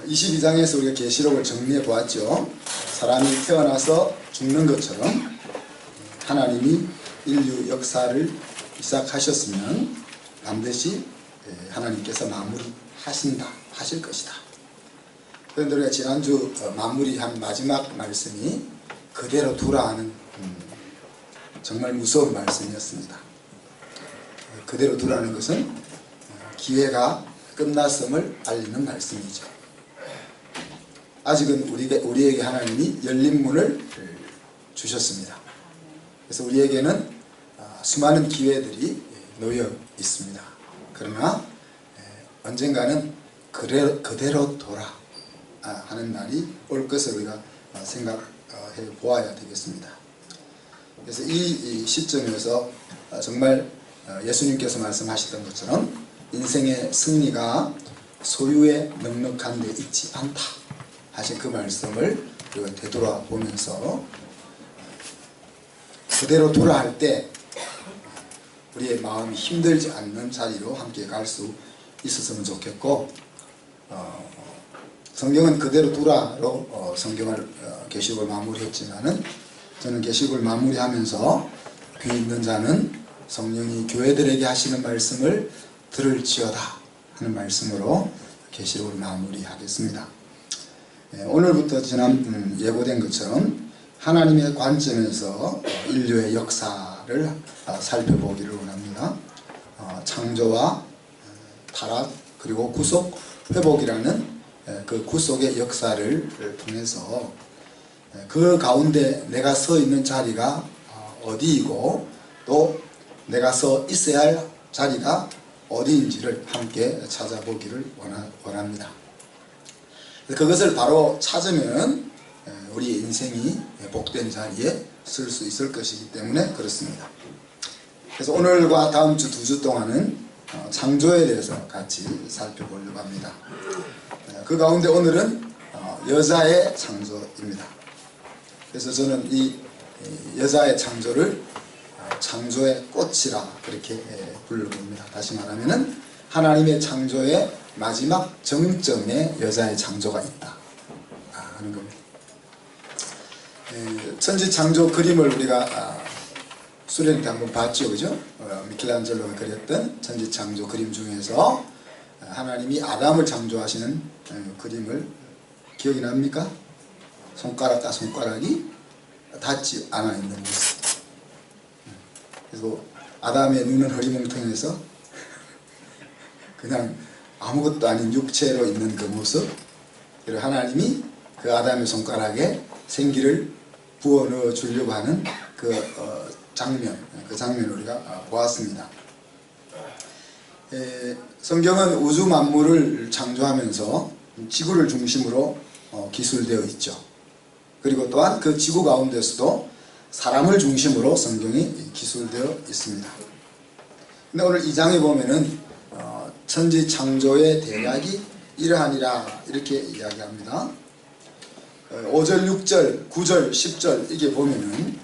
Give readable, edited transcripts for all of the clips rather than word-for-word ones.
22장에서 우리가 계시록을 정리해 보았죠. 사람이 태어나서 죽는 것처럼 하나님이 인류 역사를 시작하셨으면 반드시 하나님께서 마무리하실 것이다. 그런데 우리가 지난주 마무리한 마지막 말씀이 그대로 두라 하는 정말 무서운 말씀이었습니다. 그대로 두라는 것은 기회가 끝났음을 알리는 말씀이죠. 아직은 우리에게 하나님이 열린 문을 주셨습니다. 그래서 우리에게는 수많은 기회들이 놓여 있습니다. 그러나 언젠가는 그대로 돌아 하는 날이 올 것을 우리가 생각해 보아야 되겠습니다. 그래서 이 시점에서 정말 예수님께서 말씀하셨던 것처럼 인생의 승리가 소유에 넉넉한 데 있지 않다 하신 그 말씀을 우리가 되돌아보면서 그대로 돌아할 때 우리의 마음이 힘들지 않는 자리로 함께 갈 수 있었으면 좋겠고, 성경은 그대로 두라로 성경을 계시록을 마무리했지만은 저는 계시록을 마무리하면서 귀 있는 자는 성령이 교회들에게 하시는 말씀을 들을지어다 하는 말씀으로 계시록을 마무리하겠습니다. 오늘부터 지난 예고된 것처럼 하나님의 관점에서 인류의 역사를 살펴보기를 원합니다. 창조와 타락 그리고 구속 회복이라는 그 구속의 역사를 통해서 그 가운데 내가 서 있는 자리가 어디이고 또 내가 서 있어야 할 자리가 어디인지를 함께 찾아보기를 원합니다. 그것을 바로 찾으면 우리 인생이 복된 자리에 쓸 수 있을 것이기 때문에 그렇습니다. 그래서 오늘과 다음 주 2주 동안은 창조에 대해서 같이 살펴보려고 합니다. 그 가운데 오늘은 여자의 창조입니다. 그래서 저는 이 여자의 창조를 창조의 꽃이라 그렇게 부릅니다. 다시 말하면은 하나님의 창조의 마지막 정점에 여자의 창조가 있다 하는 겁니다. 천지 창조 그림을 우리가 수련회 때 한번 봤죠, 그죠? 미켈란젤로가 그렸던 천지 창조 그림 중에서 하나님이 아담을 창조하시는 그림을 기억이 납니까? 손가락과 손가락이 닿지 않아 있는 모습. 그래서 아담의 눈은 허리멍텅해서 그냥 아무것도 아닌 육체로 있는 그 모습, 그리고 하나님이 그 아담의 손가락에 생기를 부어 넣어 주려고 하는 그 장면을 우리가 보았습니다. 성경은 우주 만물을 창조하면서 지구를 중심으로 기술되어 있죠. 그리고 또한 그 지구 가운데서도 사람을 중심으로 성경이 기술되어 있습니다. 근데 오늘 2장에 보면은 천지 창조의 대략이 이러하니라 이렇게 이야기합니다. 5절, 6절, 9절, 10절 이게 보면은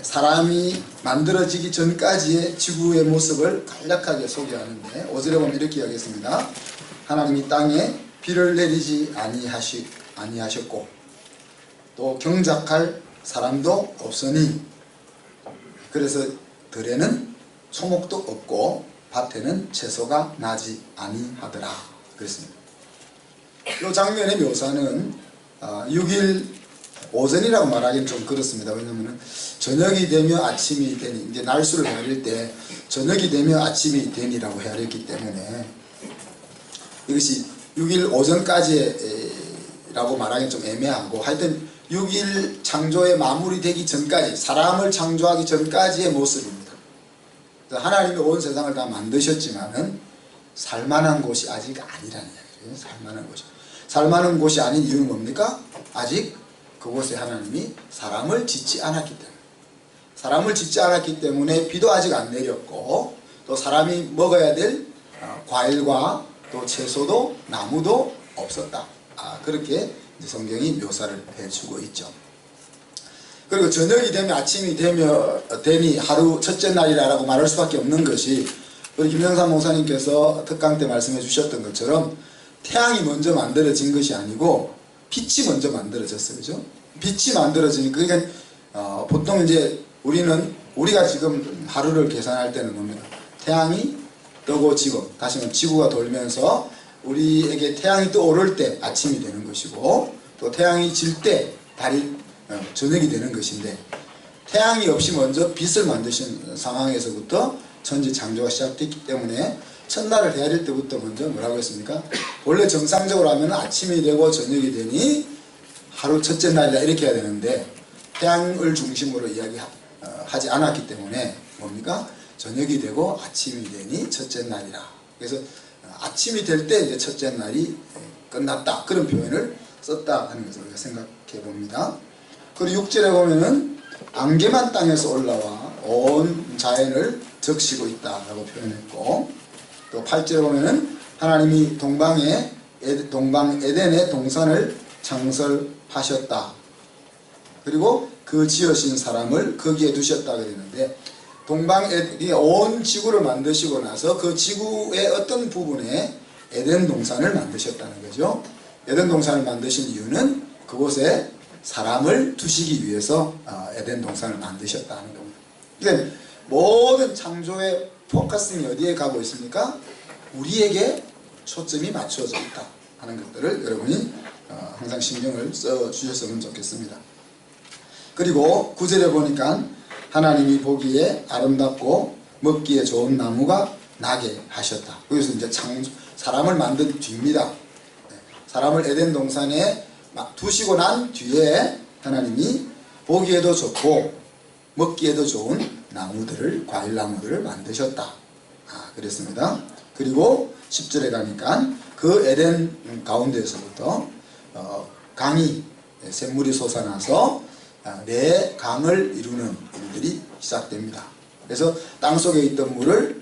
사람이 만들어지기 전까지의 지구의 모습을 간략하게 소개하는데 5절에 보면 이렇게 이야기했습니다. 하나님이 땅에 비를 내리지 아니하셨고 또 경작할 사람도 없으니 그래서 들에는 소목도 없고 밭에는 채소가 나지 아니하더라 그랬습니다. 이 장면의 묘사는 6일 오전이라고 말하기는 좀 그렇습니다. 왜냐하면 저녁이 되며 아침이 되니 이제 날수를 헤아릴 때 저녁이 되며 아침이 되니라고 헤아렸기 때문에 이것이 6일 오전까지라고 말하기는 좀 애매하고 하여튼 6일 창조의 마무리되기 전까지 사람을 창조하기 전까지의 모습입니다. 하나님이 온 세상을 다 만드셨지만은 살만한 곳이 아직 아니라는 이야기예요. 살만한 곳이 아닌 이유는 뭡니까? 아직 그곳에 하나님이 사람을 짓지 않았기 때문에 비도 아직 안 내렸고 또 사람이 먹어야 될 과일과 또 채소도 나무도 없었다. 그렇게 성경이 묘사를 해주고 있죠. 그리고 저녁이 되면 아침이 되니 하루 첫째 날이라고 말할 수밖에 없는 것이 우리 김영삼 목사님께서 특강 때 말씀해 주셨던 것처럼 태양이 먼저 만들어진 것이 아니고 빛이 먼저 만들어졌어요. 그죠? 빛이 만들어지니까, 그러니까 보통 이제 우리가 지금 하루를 계산할 때는 뭡니까? 태양이 뜨고 지고, 다시 말하면 지구가 돌면서 우리에게 태양이 떠오를 때 아침이 되는 것이고, 또 태양이 질 때 달이 저녁이 되는 것인데, 태양이 없이 먼저 빛을 만드신 상황에서부터 천지 창조가 시작됐기 때문에 첫날을 헤아릴 때부터 먼저 뭐라고 했습니까? 원래 정상적으로 하면 아침이 되고 저녁이 되니 하루 첫째 날이다 이렇게 해야 되는데, 태양을 중심으로 이야기하지 않았기 때문에 뭡니까? 저녁이 되고 아침이 되니 첫째 날이라. 그래서 아침이 될 때 이제 첫째 날이 끝났다, 그런 표현을 썼다 하는 것을 우리가 생각해 봅니다. 그리고 6절에 보면은 안개만 땅에서 올라와 온 자연을 적시고 있다라고 표현했고, 또 8절에 보면은 하나님이 동방 에덴의 동산을 창설하셨다. 그리고 그 지으신 사람을 거기에 두셨다 그랬는데, 온 지구를 만드시고 나서 그 지구의 어떤 부분에 에덴 동산을 만드셨다는 거죠. 에덴 동산을 만드신 이유는 그곳에 사람을 두시기 위해서 에덴 동산을 만드셨다는 겁니다. 그러니까 모든 창조의 포커싱이 어디에 가고 있습니까? 우리에게 초점이 맞춰져 있다 하는 것들을 여러분이 항상 신경을 써주셨으면 좋겠습니다. 그리고 9절에 보니까 하나님이 보기에 아름답고 먹기에 좋은 나무가 나게 하셨다. 여기서 이제 사람을 만든 뒤입니다. 사람을 에덴 동산에 두시고 난 뒤에 하나님이 보기에도 좋고 먹기에도 좋은 나무들을, 과일나무들을 만드셨다. 그랬습니다. 그리고 10절에 가니까 그 에덴 가운데에서부터 강이, 샘물이 솟아나서 네 강을 이루는 일들이 시작됩니다. 그래서 땅속에 있던 물을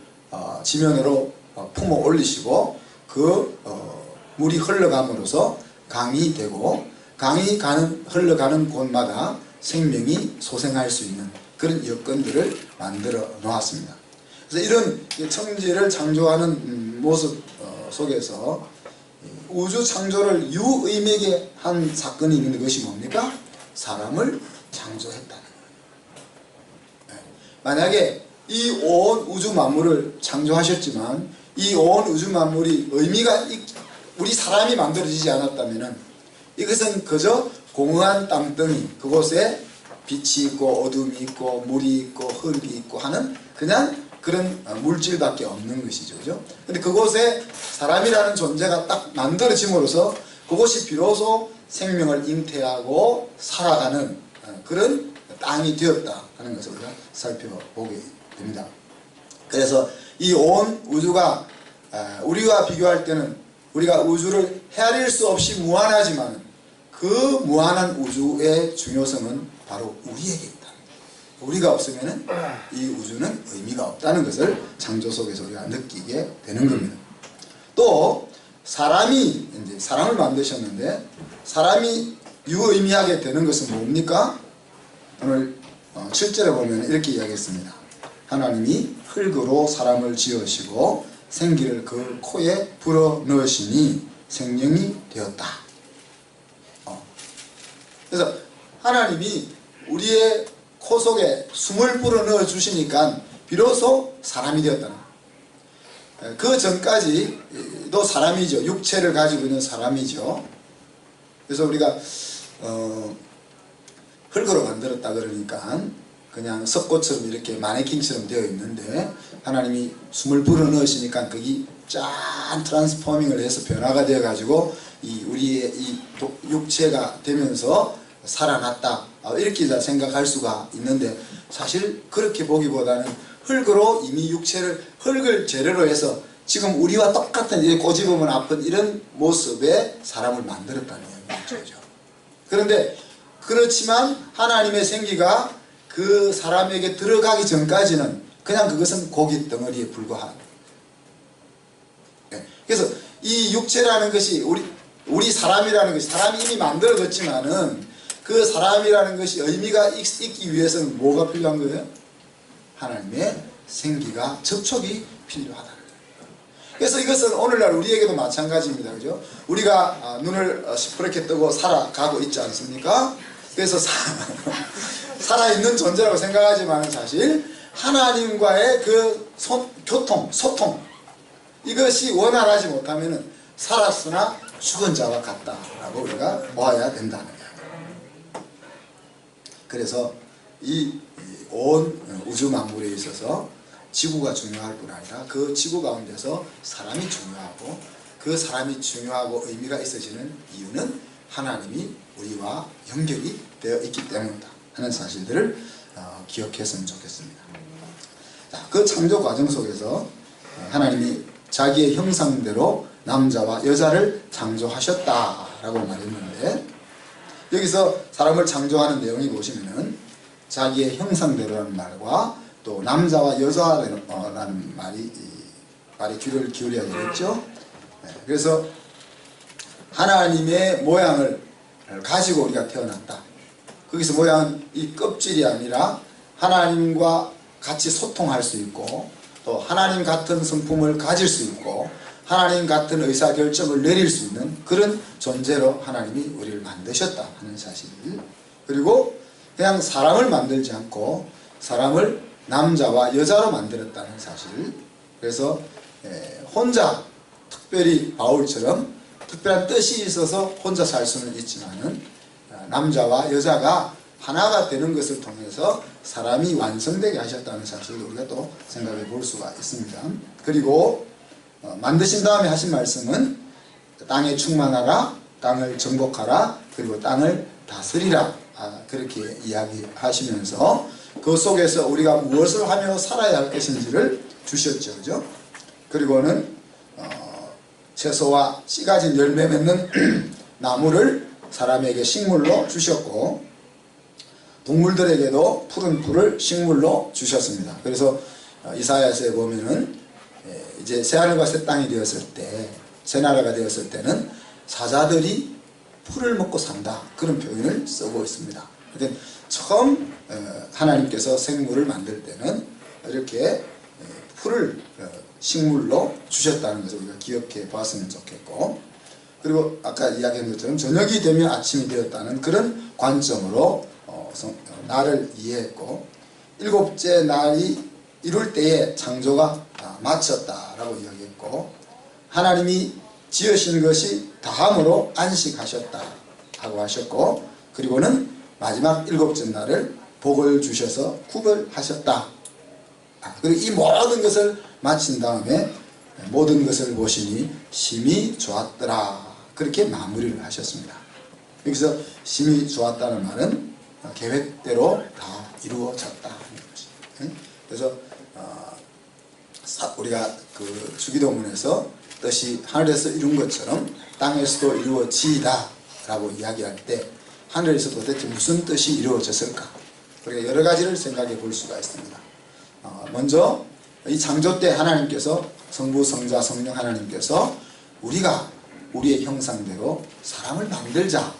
지면으로 품어 올리시고 그 물이 흘러감으로써 강이 되고, 강이 흘러가는 곳마다 생명이 소생할 수 있는 그런 여건들을 만들어 놓았습니다. 그래서 이런 천지를 창조하는 모습 속에서 우주 창조를 유의미하게 한 사건이 있는 것이 뭡니까? 사람을 창조했다는 거예요. 만약에 이 온 우주 만물을 창조하셨지만 이 온 우주 만물이 의미가 우리 사람이 만들어지지 않았다면 이것은 그저 공허한 땅덩이, 그곳에 빛이 있고 어둠이 있고 물이 있고 흙이 있고 하는 그냥 그런 물질밖에 없는 것이죠. 그죠? 근데 그곳에 사람이라는 존재가 딱 만들어짐으로써 그곳이 비로소 생명을 잉태하고 살아가는 그런 땅이 되었다 하는 것을 우리가 살펴보게 됩니다. 그래서 이 온 우주가 우리와 비교할 때는 우리가 우주를 헤아릴 수 없이 무한하지만 그 무한한 우주의 중요성은 바로 우리에게 있다. 우리가 없으면 이 우주는 의미가 없다는 것을 창조 속에서 우리가 느끼게 되는 겁니다. 또 사람이 이제 사람을 만드셨는데 사람이 유의미하게 되는 것은 뭡니까? 오늘 7절에 보면 이렇게 이야기했습니다. 하나님이 흙으로 사람을 지으시고 생기를 그 코에 불어 넣으시니 생명이 되었다. 그래서 하나님이 우리의 코 속에 숨을 불어 넣어 주시니까 비로소 사람이 되었다는 거예요. 그 전까지도 사람이죠. 육체를 가지고 있는 사람이죠. 그래서 우리가 흙으로 만들었다 그러니까 그냥 석고처럼 이렇게 마네킹처럼 되어 있는데 하나님이 숨을 불어 넣으시니까 거기 짠 트랜스포밍을 해서 변화가 되어 가지고 우리의 이 육체가 되면서 살아났다, 이렇게 생각할 수가 있는데 사실 그렇게 보기보다는 흙으로 이미 흙을 재료로 해서 지금 우리와 똑같은 이제 꼬집으면 아픈 이런 모습의 사람을 만들었다는 얘기죠. 그런데 그렇지만 하나님의 생기가 그 사람에게 들어가기 전까지는 그냥 그것은 고기 덩어리에 불과한. 그래서 이 육체라는 것이 우리 사람이라는 것이 사람이 이미 만들어졌지만은 그 사람이라는 것이 의미가 있기 위해서는 뭐가 필요한 거예요? 하나님의 생기가 접촉이 필요하다는 거예요. 그래서 이것은 오늘날 우리에게도 마찬가지입니다. 그죠? 우리가 눈을 시퍼렇게 뜨고 살아가고 있지 않습니까? 그래서 살아있는 존재라고 생각하지만 사실 하나님과의 그 교통, 소통, 이것이 원활하지 못하면 살았으나 죽은 자와 같다라고 우리가 보아야 된다는 거예요. 그래서 이 온 우주 만물에 있어서 지구가 중요할 뿐 아니라 그 지구 가운데서 사람이 중요하고, 그 사람이 중요하고 의미가 있어지는 이유는 하나님이 우리와 연결이 되어 있기 때문이다 하는 사실들을 기억했으면 좋겠습니다. 자, 그 창조 과정 속에서 하나님이 자기의 형상대로 남자와 여자를 창조하셨다라고 말했는데, 여기서 사람을 창조하는 내용이 보시면은 자기의 형상대로라는 말과 또 남자와 여자라는 말이 귀를 기울여야 되겠죠. 그래서 하나님의 모양을 가지고 우리가 태어났다. 거기서 모양은 이 껍질이 아니라 하나님과 같이 소통할 수 있고, 또 하나님 같은 성품을 가질 수 있고, 하나님 같은 의사결정을 내릴 수 있는 그런 존재로 하나님이 우리를 만드셨다 하는 사실. 그리고 그냥 사람을 만들지 않고 사람을 남자와 여자로 만들었다는 사실. 그래서 혼자 특별히 바울처럼 특별한 뜻이 있어서 혼자 살 수는 있지만은 남자와 여자가 하나가 되는 것을 통해서 사람이 완성되게 하셨다는 사실을 우리가 또 생각해 볼 수가 있습니다. 그리고 만드신 다음에 하신 말씀은 땅에 충만하라, 땅을 정복하라, 그리고 땅을 다스리라, 그렇게 이야기하시면서 그 속에서 우리가 무엇을 하며 살아야 할 것인지를 주셨죠. 그죠? 그리고는 채소와 씨 가진 열매 맺는 나무를 사람에게 식물로 주셨고, 동물들에게도 푸른 풀을 식물로 주셨습니다. 그래서 이사야서에 보면은 이제 새하늘과 새 땅이 되었을 때, 새 나라가 되었을 때는 사자들이 풀을 먹고 산다, 그런 표현을 쓰고 있습니다. 그러니까 처음 하나님께서 생물을 만들 때는 이렇게 풀을 식물로 주셨다는 것을 우리가 기억해 봤으면 좋겠고, 그리고 아까 이야기한 것처럼 저녁이 되면 아침이 되었다는 그런 관점으로 날을 이해했고, 일곱째 날이 이룰 때에 창조가 마쳤다라고 이야기했고, 하나님이 지으신 것이 다함으로 안식하셨다 하고 하셨고, 그리고는 마지막 일곱째 날을 복을 주셔서 구별하셨다. 그리고 이 모든 것을 마친 다음에 모든 것을 보시니 심히 좋았더라, 그렇게 마무리를 하셨습니다. 여기서 심히 좋았다는 말은 계획대로 다 이루어졌다 하는 것입니다. 그래서 우리가 그 주기도문에서 뜻이 하늘에서 이룬 것처럼 땅에서도 이루어지이다 라고 이야기할 때 하늘에서 도대체 무슨 뜻이 이루어졌을까, 우리가 여러 가지를 생각해 볼 수가 있습니다. 먼저 이 창조 때 하나님께서, 성부 성자 성령 하나님께서 우리가 우리의 형상대로 사람을 만들자,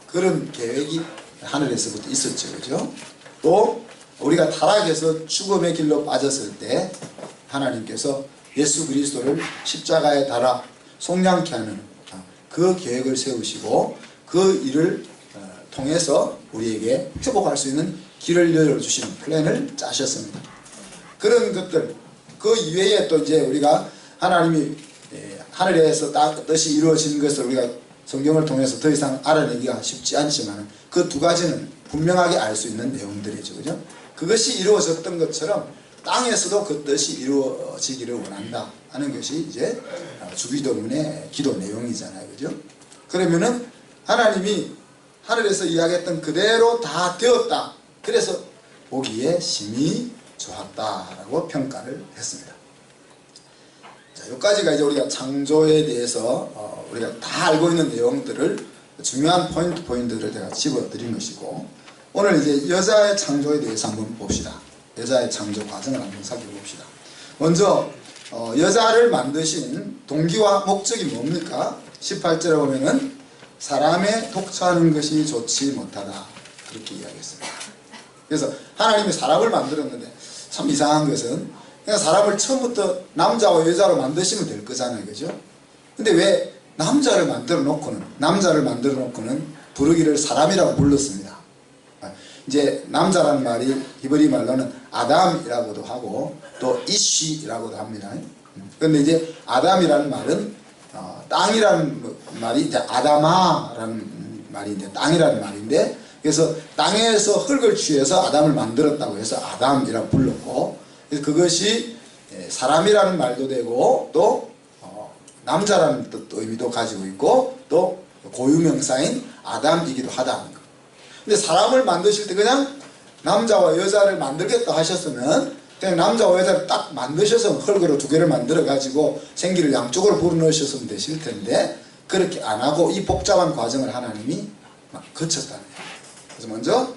그런 계획이 하늘에서부터 있었죠. 그죠? 또 우리가 타락해서 죽음의 길로 빠졌을 때 하나님께서 예수 그리스도를 십자가에 달아 속량케 하는 그 계획을 세우시고, 그 일을 통해서 우리에게 회복할 수 있는 길을 열어주시는 플랜을 짜셨습니다. 그런 것들, 그 이외에 또 이제 우리가 하나님이 하늘에서 뜻이 이루어진 것을 우리가 성경을 통해서 더 이상 알아내기가 쉽지 않지만, 그 두 가지는 분명하게 알 수 있는 내용들이죠. 그죠? 그것이 이루어졌던 것처럼 땅에서도 그 뜻이 이루어지기를 원한다 하는 것이 이제 주기도문의 기도 내용이잖아요. 그죠? 그러면은 하나님이 하늘에서 이야기했던 그대로 다 되었다, 그래서 보기에 심히 좋았다라고 평가를 했습니다. 자, 여기까지가 이제 우리가 창조에 대해서 우리가 다 알고 있는 내용들을, 중요한 포인트들을 제가 집어드린 것이고, 오늘 이제 여자의 창조에 대해서 한번 봅시다. 여자의 창조 과정을 한번 살펴봅시다. 먼저 여자를 만드신 동기와 목적이 뭡니까? 18절에 보면은 사람의 독처하는 것이 좋지 못하다, 그렇게 이야기했습니다. 그래서 하나님이 사람을 만들었는데 참 이상한 것은 그러니까 사람을 처음부터 남자와 여자로 만드시면 될 거잖아요. 그죠? 근데 왜 남자를 만들어 놓고는 부르기를 사람이라고 불렀습니다. 이제 남자라는 말이 히브리 말로는 아담이라고도 하고 또 이쉬라고도 합니다. 그런데 이제 아담이라는 말은 땅이라는 말이 이제 아담아라는 말이 이제 땅이라는 말인데, 그래서 땅에서 흙을 취해서 아담을 만들었다고 해서 아담이라고 불렀고, 그래서 그것이 사람이라는 말도 되고 또 남자라는 뜻도 의미도 가지고 있고 또 고유명사인 아담이기도 하다는 거. 근데 사람을 만드실 때 그냥 남자와 여자를 만들겠다 하셨으면 그냥 남자와 여자를 딱 만드셔서 흙으로 두 개를 만들어 가지고 생기를 양쪽으로 불어넣으셨으면 되실 텐데, 그렇게 안 하고 이 복잡한 과정을 하나님이 막 거쳤다는 거예요. 그래서 먼저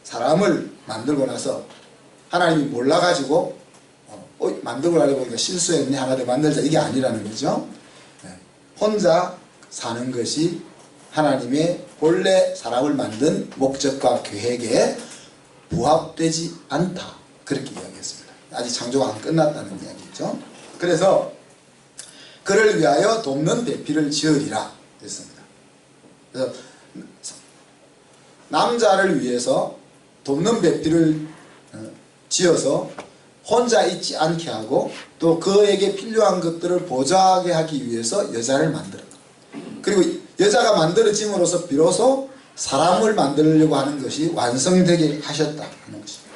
사람을 만들고 나서 하나님이 몰라가지고 만들고 나서 보니까 실수했네, 하나 더 만들자, 이게 아니라는 거죠. 혼자 사는 것이 하나님의 본래 사람을 만든 목적과 계획에 부합되지 않다, 그렇게 이야기했습니다. 아직 창조가 안 끝났다는 이야기죠. 그래서 그를 위하여 돕는 배필을 지으리라 했습니다. 그래서 남자를 위해서 돕는 배필을 지어서 혼자 있지 않게 하고 또 그에게 필요한 것들을 보좌하게 하기 위해서 여자를 만들었다. 그리고 여자가 만들어짐으로써 비로소 사람을 만들려고 하는 것이 완성되게 하셨다 하는 것입니다.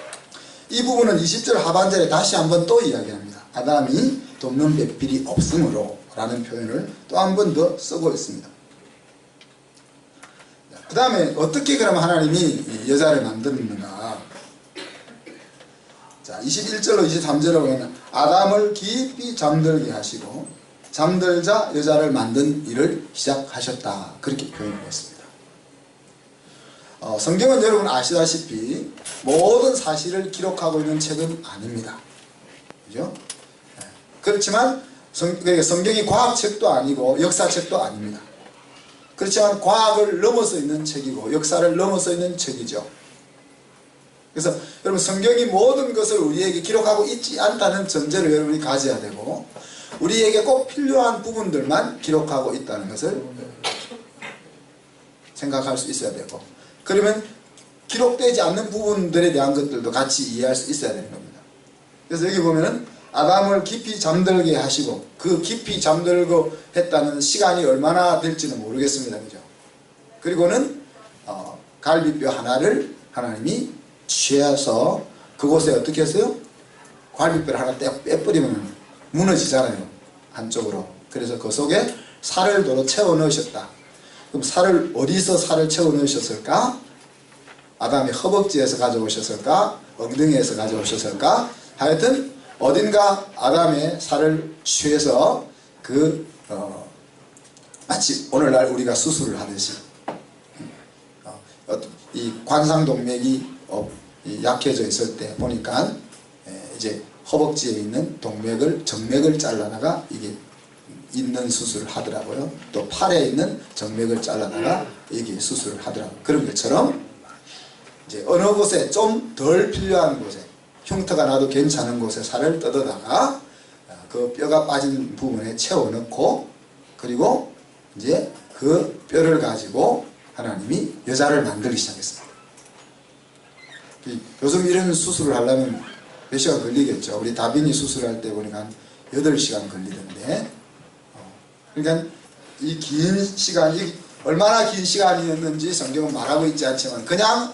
이 부분은 20절 하반절에 다시 한번 또 이야기합니다. 아담이 돕는 배필이 없으므로 라는 표현을 또 한 번 더 쓰고 있습니다. 그 다음에 어떻게 그럼 하나님이 여자를 만들었는가. 자, 21절로 23절로 보면 아담을 깊이 잠들게 하시고 잠들자 여자를 만든 일을 시작하셨다, 그렇게 표현했습니다. 성경은 여러분 아시다시피 모든 사실을 기록하고 있는 책은 아닙니다. 그죠? 그렇지만 성경이 과학책도 아니고 역사책도 아닙니다. 그렇지만 과학을 넘어서 있는 책이고 역사를 넘어서 있는 책이죠. 그래서 여러분 성경이 모든 것을 우리에게 기록하고 있지 않다는 전제를 여러분이 가져야 되고, 우리에게 꼭 필요한 부분들만 기록하고 있다는 것을 생각할 수 있어야 되고, 그러면 기록되지 않는 부분들에 대한 것들도 같이 이해할 수 있어야 되는 겁니다. 그래서 여기 보면은 아담을 깊이 잠들게 하시고, 그 깊이 잠들고 했다는 시간이 얼마나 될지는 모르겠습니다. 그죠? 그리고는 갈비뼈 하나를 하나님이 취해서 그곳에 어떻게 했어요? 갈비뼈를 하나 빼버리면 무너지잖아요, 한쪽으로. 그래서 그 속에 살을 도로 채워 넣으셨다. 그럼 살을 어디서 살을 채워 넣으셨을까? 아담의 허벅지에서 가져오셨을까? 엉덩이에서 가져오셨을까? 하여튼 어딘가 아담의 살을 취해서 마치 오늘날 우리가 수술을 하듯이 이 관상동맥이 약해져 있을 때 보니까 이제 허벅지에 있는 동맥을, 정맥을 잘라다가 이게 있는 수술을 하더라고요. 또 팔에 있는 정맥을 잘라다가 이게 수술을 하더라고요. 그런 것처럼 이제 어느 곳에 좀 덜 필요한 곳에, 흉터가 나도 괜찮은 곳에 살을 뜯어다가 그 뼈가 빠진 부분에 채워 넣고, 그리고 이제 그 뼈를 가지고 하나님이 여자를 만들기 시작했습니다. 요즘 이런 수술을 하려면 몇 시간 걸리겠죠. 우리 다빈이 수술할 때 보니까 한 8시간 걸리던데, 그러니까 이 긴 시간이 얼마나 긴 시간이었는지 성경은 말하고 있지 않지만, 그냥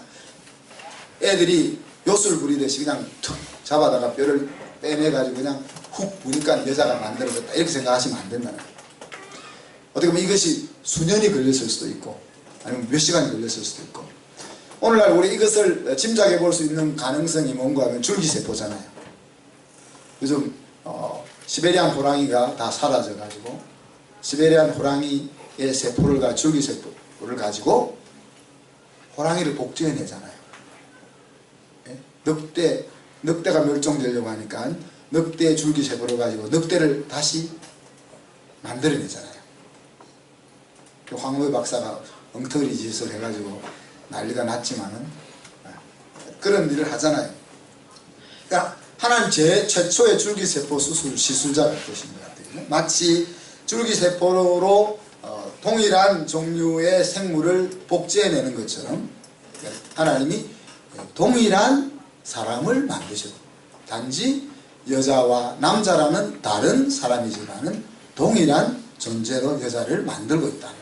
애들이 요술 부리듯이 그냥 툭 잡아다가 뼈를 빼내가지고 그냥 훅 부니까 여자가 만들어졌다, 이렇게 생각하시면 안 된다는 거예요. 어떻게 보면 이것이 수년이 걸렸을 수도 있고 아니면 몇 시간이 걸렸을 수도 있고, 오늘날 우리 이것을 짐작해 볼 수 있는 가능성이 뭔가 하면 줄기세포잖아요. 요즘 시베리안 호랑이가 다 사라져 가지고 시베리안 호랑이의 세포를 줄기세포를 가지고 호랑이를 복제해내잖아요. 늑대가 멸종되려고 하니까 늑대 줄기세포를 가지고 늑대를 다시 만들어내잖아요. 황무의 박사가 엉터리 짓을 해가지고 난리가 났지만은 그런 일을 하잖아요. 그러니까 하나님 최초의 줄기세포 수술 시술자 같으신 것 같아요. 마치 줄기세포로 동일한 종류의 생물을 복제해내는 것처럼 하나님이 동일한 사람을 만드셨고, 단지 여자와 남자라는 다른 사람이지만은 동일한 존재로 여자를 만들고 있다는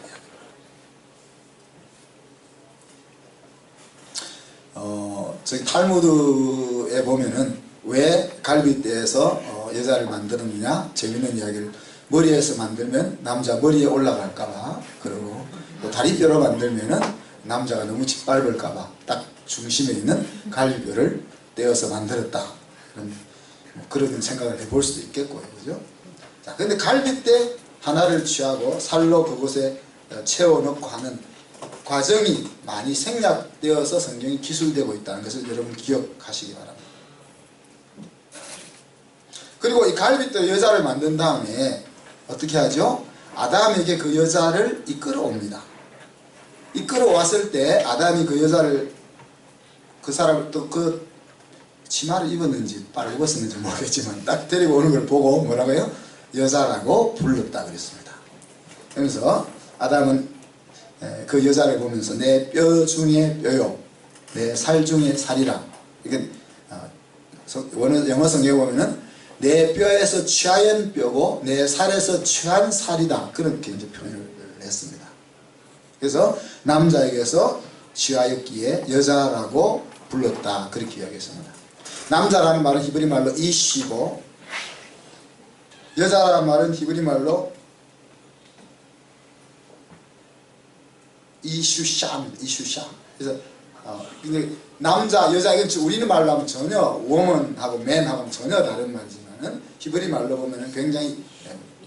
거예요. 저기 탈무드에 보면은 왜 갈빗대에서 여자를 만드느냐 재밌는 이야기를, 머리에서 만들면 남자 머리에 올라갈까봐, 그리고 또 다리뼈로 만들면은 남자가 너무 짓밟을까봐 딱 중심에 있는 갈비뼈를 떼어서 만들었다. 그런 생각을 해볼 수도 있겠고요, 그죠? 자, 근데 갈빗대 하나를 취하고 살로 그곳에 채워넣고 하는 과정이 많이 생략되어서 성경이 기술되고 있다는 것을 여러분 기억하시기 바랍니다. 그리고 이 갈빗대 여자를 만든 다음에 어떻게 하죠? 아담에게 그 여자를 이끌어 옵니다. 이끌어 왔을 때 아담이 그 여자를, 그 사람을 또 그 치마를 입었는지 빨리 입었는지 모르겠지만 딱 데리고 오는 걸 보고 뭐라고요? 여자라고 불렀다 그랬습니다. 그러면서 아담은 그 여자를 보면서 내 뼈 중에 뼈요, 내 살 중에 살이라. 이게 영어 성경에 보면은 내 뼈에서 취한 뼈고 내 살에서 취한 살이다. 그렇게 이제 표현을 했습니다. 그래서 남자에게서 취하였기에 여자라고 불렀다. 그렇게 이야기했습니다. 남자라는 말은 히브리 말로 이시고, 여자라는 말은 히브리 말로 이슈샤입니다. 이슈샤. 그래서 남자, 여자, 우리는 말로 하면 전혀 woman하고 man하고 전혀 다른 말이지만은 히브리 말로 보면은 굉장히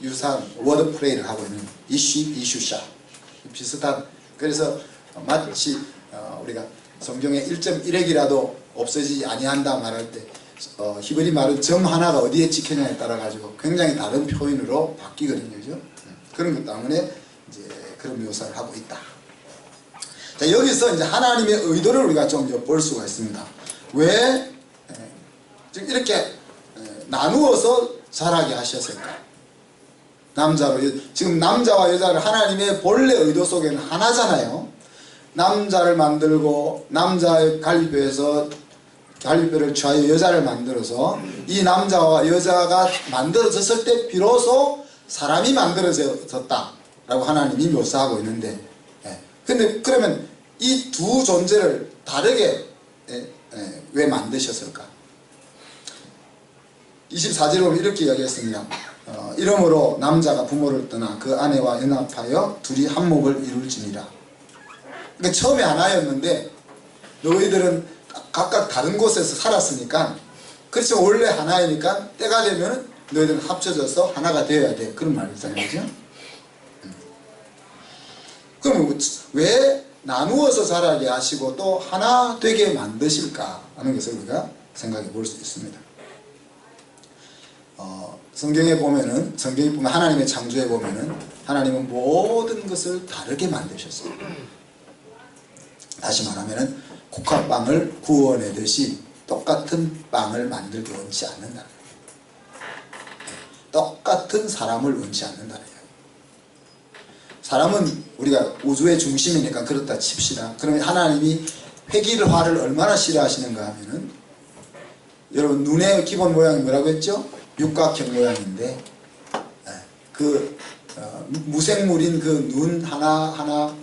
유사한 워드 플레이를 하고 있는 이슈샤 비슷한. 그래서 마치 우리가 성경에 1.1핵이라도 없어지지 아니한다 말할 때 히브리 말은 점 하나가 어디에 찍히냐에 따라 가지고 굉장히 다른 표현으로 바뀌거든요, 그죠? 그런 것 때문에 이제 그런 묘사를 하고 있다. 자, 여기서 이제 하나님의 의도를 우리가 좀 엿볼 수가 있습니다. 왜 지금 이렇게 나누어서 자라게 하셨을까? 남자로, 지금 남자와 여자를 하나님의 본래 의도 속에는 하나잖아요. 남자를 만들고 남자의 갈비뼈에서 갈비뼈를 취하여 여자를 만들어서 이 남자와 여자가 만들어졌을 때 비로소 사람이 만들어졌다 라고 하나님이 묘사하고 있는데, 근데 그러면 이 두 존재를 다르게 왜 만드셨을까? 24절에 보면 이렇게 이야기했습니다. 이러므로 남자가 부모를 떠나 그 아내와 연합하여 둘이 한 목을 이룰지니라. 그러니까 처음에 하나였는데 너희들은 각각 다른 곳에서 살았으니까, 그렇지만 원래 하나이니까 때가 되면 너희들은 합쳐져서 하나가 되어야 돼. 그런 말이잖아요, 그죠? 그럼 왜 나누어서 자라게 하시고 또 하나 되게 만드실까 하는 것을 우리가 생각해 볼 수 있습니다. 성경에 보면 하나님의 창조에 보면은 하나님은 모든 것을 다르게 만드셨어요. 다시 말하면은 국화빵을 구워내듯이 똑같은 빵을 만들기 원치 않는다. 똑같은 사람을 원치 않는다. 사람은 우리가 우주의 중심이니까 그렇다 칩시다. 그러면 하나님이 획일화를 얼마나 싫어하시는가 하면은, 여러분 눈의 기본 모양이 뭐라고 했죠? 육각형 모양인데, 그 무생물인 그 눈 하나하나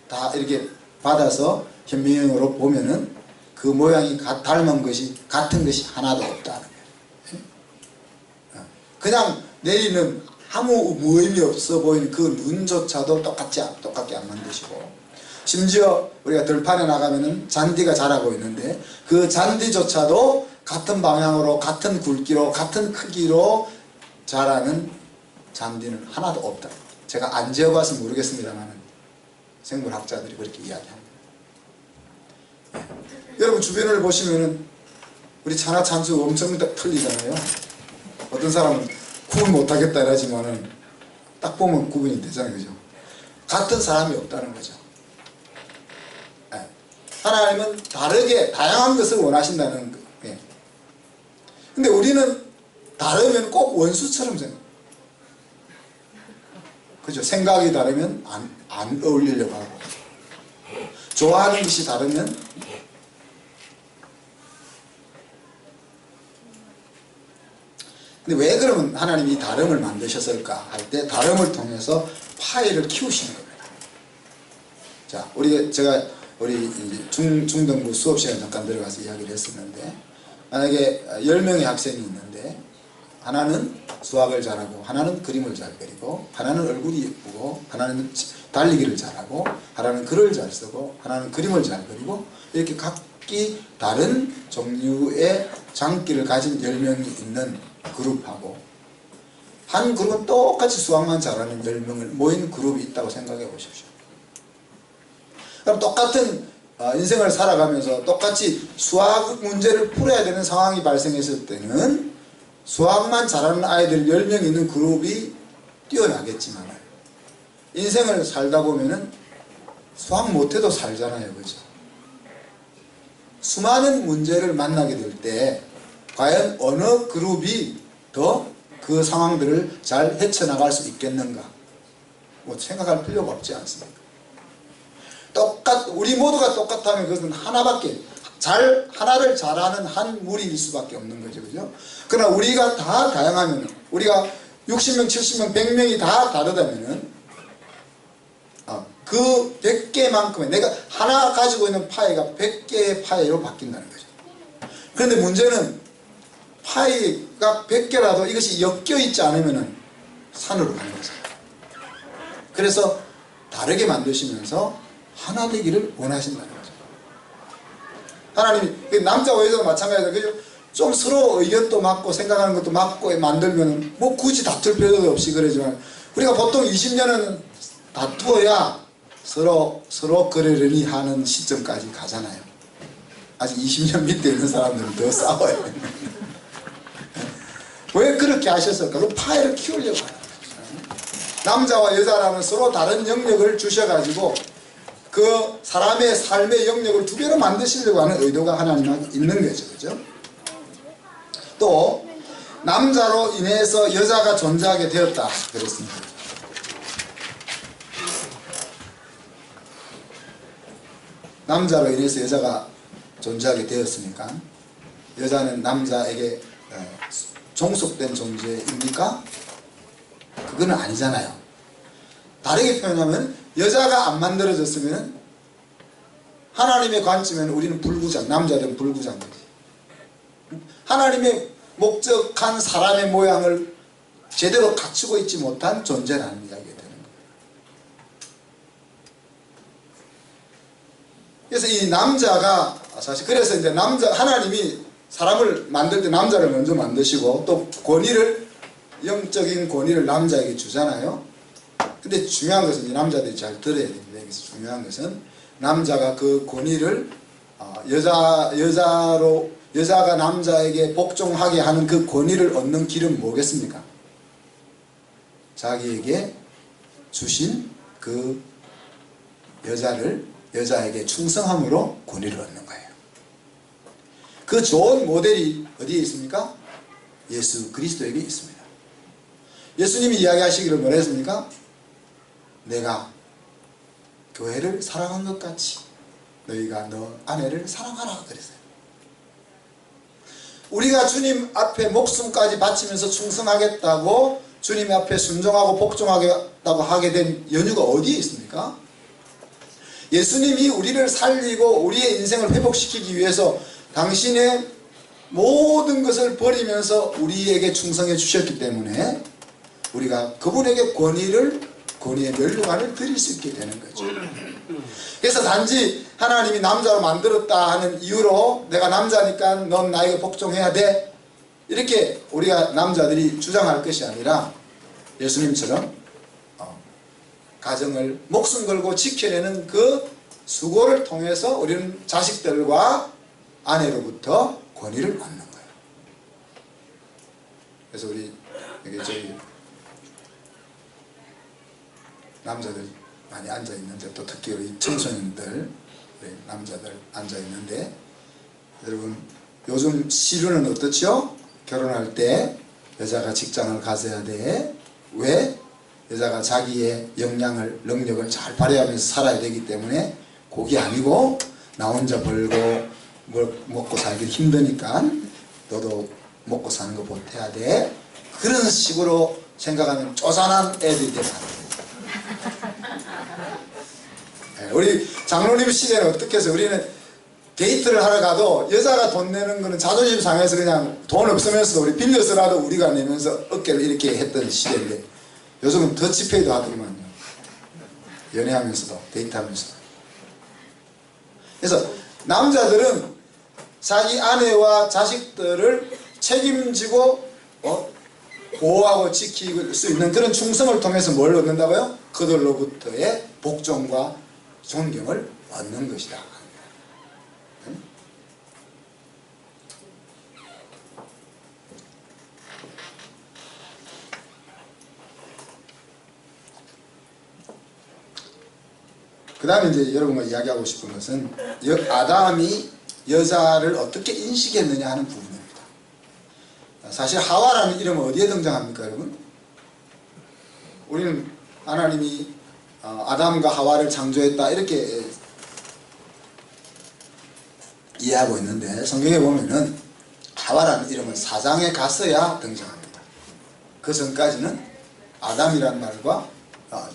다 이렇게 받아서 현미경으로 보면은 그 모양이 닮은 것이, 같은 것이 하나도 없다는 거예요. 그냥 내리는 아무 의미 없어 보이는 그 눈조차도 똑같게 안 만드시고, 심지어 우리가 들판에 나가면은 잔디가 자라고 있는데 그 잔디조차도 같은 방향으로, 같은 굵기로, 같은 크기로 자라는 잔디는 하나도 없다. 제가 안 지어봐서 모르겠습니다만 생물학자들이 그렇게 이야기합니다. 여러분 주변을 보시면은 우리 차나 찬수 엄청 틀리잖아요. 어떤 사람은 구분 못하겠다 이러지만은 딱 보면 구분이 되잖아요, 그죠? 같은 사람이 없다는 거죠. 하나님은 다양한 것을 원하신다는 거예요. 근데 우리는 다르면 꼭 원수처럼 생각해요. 그죠? 생각이 다르면 안 어울리려고 하고, 좋아하는 것이 다르면 근데 왜 그러면 하나님이 다름을 만드셨을까 할 때 다름을 통해서 파이를 키우시는 겁니다. 자, 우리 중등부 수업 시간에 잠깐 들어가서 이야기를 했었는데, 만약에 10명의 학생이 있는데 하나는 수학을 잘하고, 하나는 그림을 잘 그리고, 하나는 얼굴이 예쁘고, 하나는 달리기를 잘하고, 하나는 글을 잘 쓰고, 하나는 그림을 잘 그리고, 이렇게 각기 다른 종류의 장기를 가진 10명이 있는 그룹하고, 한 그룹은 똑같이 수학만 잘하는 10명을 모인 그룹이 있다고 생각해 보십시오. 그럼 똑같은 인생을 살아가면서 똑같이 수학 문제를 풀어야 되는 상황이 발생했을 때는 수학만 잘하는 아이들 10명 있는 그룹이 뛰어나겠지만, 인생을 살다 보면은 수학 못해도 살잖아요. 그죠? 수많은 문제를 만나게 될 때 과연 어느 그룹이 더 그 상황들을 잘 헤쳐나갈 수 있겠는가? 뭐 생각할 필요가 없지 않습니까? 우리 모두가 똑같다면 그것은 하나를 잘하는 한 무리일 수밖에 없는 거죠. 그죠? 그러나 우리가 다 다양하면, 우리가 60명, 70명, 100명이 다 다르다면은, 그 100개만큼의, 내가 하나 가지고 있는 파이가 100개의 파이로 바뀐다는 거죠. 그런데 문제는 파이가 100개라도 이것이 엮여 있지 않으면은 산으로 가는 거죠. 그래서 다르게 만드시면서 하나 되기를 원하신다는 거죠. 하나님이 남자와 여자도 마찬가지다. 그죠? 좀 서로 의견도 맞고 생각하는 것도 맞고 만들면 뭐 굳이 다툴 필요도 없이 그러지만, 우리가 보통 20년은 다투어야 서로 그러려니 하는 시점까지 가잖아요. 아직 20년 밑에 있는 사람들은 더 싸워요. 왜 그렇게 하셨을까? 그 파이를 키우려고 하는 거죠. 남자와 여자라는 서로 다른 영역을 주셔가지고 그 사람의 삶의 영역을 두 개로 만드시려고 하는 의도가 하나님한테 있는 거죠. 그죠? 또 남자로 인해서 여자가 존재하게 되었다 그랬습니다. 남자로 인해서 여자가 존재하게 되었으니까 여자는 남자에게 종속된 존재입니까? 그건 아니잖아요. 다르게 표현하면 여자가 안 만들어졌으면 하나님의 관점에는 우리는 불구장, 남자들은 불구장이지. 하나님의 목적한 사람의 모양을 제대로 갖추고 있지 못한 존재라는 이야기가 되는 거예요. 그래서 이 남자가 사실, 그래서 이제 하나님이 사람을 만들 때 남자를 먼저 만드시고 또 영적인 권위를 남자에게 주잖아요. 근데 중요한 것은 이 남자들이 잘 들어야 됩니다. 여기서 중요한 것은 남자가 그 권위를 여자가 남자에게 복종하게 하는 그 권위를 얻는 길은 뭐겠습니까? 자기에게 주신 그 여자에게 충성함으로 권위를 얻는 거예요. 그 좋은 모델이 어디에 있습니까? 예수 그리스도에게 있습니다. 예수님이 이야기하시기를 뭐라 했습니까? 내가 교회를 사랑한 것 같이 너희가 너 아내를 사랑하라 그랬어요. 우리가 주님 앞에 목숨까지 바치면서 충성하겠다고, 주님 앞에 순종하고 복종하겠다고 하게 된 연유가 어디에 있습니까? 예수님이 우리를 살리고 우리의 인생을 회복시키기 위해서 당신의 모든 것을 버리면서 우리에게 충성해 주셨기 때문에 우리가 그분에게 권위의 면류관을 드릴 수 있게 되는 거죠. 그래서 단지 하나님이 남자로 만들었다 하는 이유로 내가 남자니까 넌 나에게 복종해야 돼, 이렇게 우리가 남자들이 주장할 것이 아니라 예수님처럼 가정을 목숨 걸고 지켜내는 그 수고를 통해서 우리는 자식들과 아내로부터 권위를 받는 거예요. 그래서 저희 남자들 많이 앉아있는데, 또 특히 우리 청소년들, 우리 남자들 앉아있는데, 여러분 요즘 시류는 어떻죠? 결혼할 때 여자가 직장을 가져야 돼. 왜? 여자가 자기의 역량을, 능력을 잘 발휘하면서 살아야 되기 때문에 그게 아니고 나 혼자 벌고 먹고 살기 힘드니까 너도 먹고 사는 거 보태야 돼. 그런 식으로 생각하면 쪼잔한 애들이 되면 안 돼요. 우리 장로님 시대는 어떻게 해서 우리는 데이트를 하러 가도 여자가 돈 내는 거는 자존심 상해서 그냥 돈 없으면서도 우리 빌려서라도 우리가 내면서 어깨를 이렇게 했던 시대인데 요즘은 더치페이도 하더만요. 연애하면서도 데이트하면서도. 그래서 남자들은 자기 아내와 자식들을 책임지고 보호하고 지킬 수 있는 그런 충성을 통해서 뭘 얻는다고요? 그들로부터의 복종과 존경을 얻는 것이다. 그 다음에 이제 여러분과 이야기하고 싶은 것은 아담이 여자를 어떻게 인식했느냐 하는 부분입니다. 사실 하와라는 이름은 어디에 등장합니까, 여러분? 우리는 하나님이 아담과 하와를 창조했다 이렇게 이해하고 있는데 성경에 보면은 하와라는 이름은 4장에 가서야 등장합니다. 그 전까지는 아담이란 말과